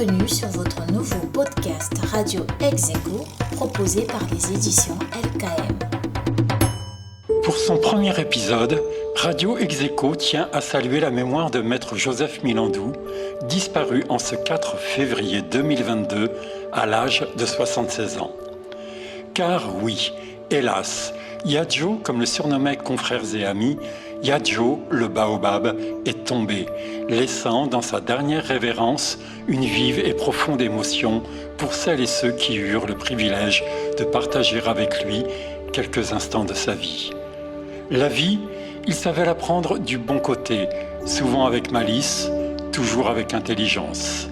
Bienvenue sur votre nouveau podcast Radio Ex-Aequo proposé par les éditions LKM. Pour son premier épisode, Radio Ex-Aequo tient à saluer la mémoire de Maître Joseph Milandou, disparu en ce 4 février 2022 à l'âge de 76 ans. Car oui, hélas, Yadjo, comme le surnommaient confrères et amis, Yadjo, le baobab, est tombé, laissant dans sa dernière révérence une vive et profonde émotion pour celles et ceux qui eurent le privilège de partager avec lui quelques instants de sa vie. La vie, il savait la prendre du bon côté, souvent avec malice, toujours avec intelligence.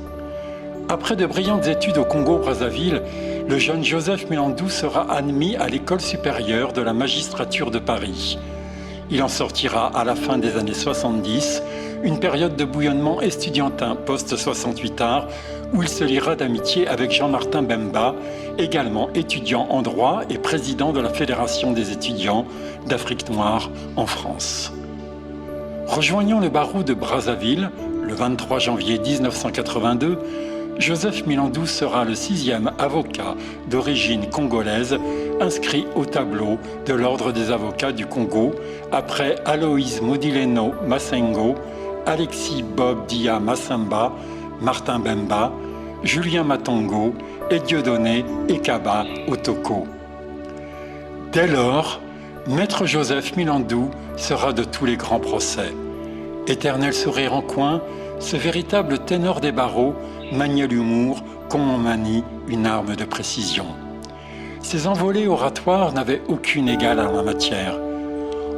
Après de brillantes études au Congo-Brazzaville, le jeune Joseph Milandou sera admis à l'école supérieure de la magistrature de Paris. Il en sortira à la fin des années 70, une période de bouillonnement estudiantin post-68 art, où il se liera d'amitié avec Jean-Martin Bemba, également étudiant en droit et président de la Fédération des étudiants d'Afrique noire en France. Rejoignant le barreau de Brazzaville, le 23 janvier 1982, Joseph Milandou sera le 6e avocat d'origine congolaise inscrit au tableau de l'Ordre des avocats du Congo après Aloïse Modileno Massengo, Alexis Bob Dia Massamba, Martin Bemba, Julien Matongo et Dieudonné Ekaba Otoko. Dès lors, Maître Joseph Milandou sera de tous les grands procès. Éternel sourire en coin, ce véritable ténor des barreaux maniait l'humour comme on manie une arme de précision. Ses envolées oratoires n'avaient aucune égale en la matière.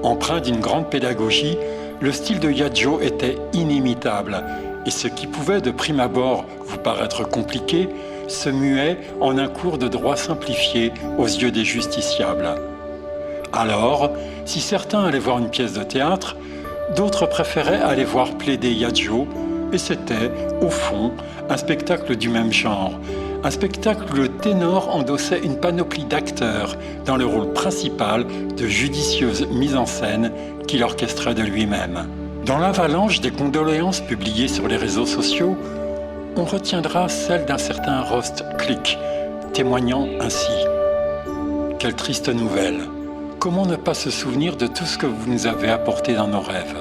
Empreint d'une grande pédagogie, le style de Yadjo était inimitable et ce qui pouvait de prime abord vous paraître compliqué se muait en un cours de droit simplifié aux yeux des justiciables. Alors, si certains allaient voir une pièce de théâtre, d'autres préféraient aller voir plaider Yadjo, et c'était, au fond, un spectacle du même genre. Un spectacle où le ténor endossait une panoplie d'acteurs dans le rôle principal de judicieuse mise en scène qu'il orchestrait de lui-même. Dans l'avalanche des condoléances publiées sur les réseaux sociaux, on retiendra celle d'un certain Rost Click, témoignant ainsi. Quelle triste nouvelle! Comment ne pas se souvenir de tout ce que vous nous avez apporté dans nos rêves?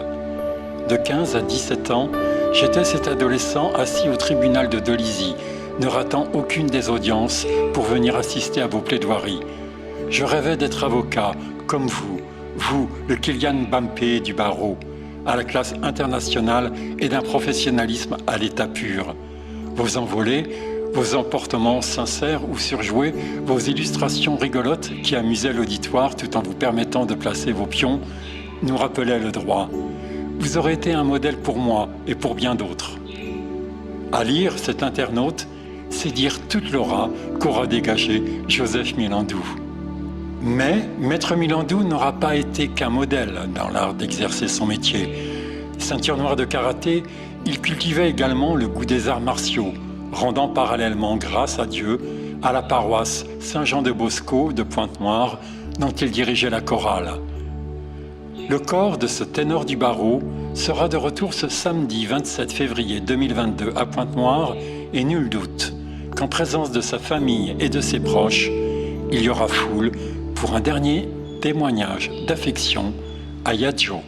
De 15 à 17 ans, j'étais cet adolescent assis au tribunal de Dolisie, ne ratant aucune des audiences pour venir assister à vos plaidoiries. Je rêvais d'être avocat, comme vous, le Kylian Mbappé du barreau, à la classe internationale et d'un professionnalisme à l'état pur. Vos envolées, vos emportements sincères ou surjoués, vos illustrations rigolotes qui amusaient l'auditoire tout en vous permettant de placer vos pions, nous rappelaient le droit. Vous aurez été un modèle pour moi et pour bien d'autres. À lire cet internaute, c'est dire toute l'aura qu'aura dégagé Joseph Milandou. Mais Maître Milandou n'aura pas été qu'un modèle dans l'art d'exercer son métier. Ceinture noire de karaté, il cultivait également le goût des arts martiaux, rendant parallèlement grâce à Dieu à la paroisse Saint-Jean-de-Bosco de Pointe-Noire dont il dirigeait la chorale. Le corps de ce ténor du barreau sera de retour ce samedi 27 février 2022 à Pointe-Noire et nul doute qu'en présence de sa famille et de ses proches, il y aura foule pour un dernier témoignage d'affection à Yadjo.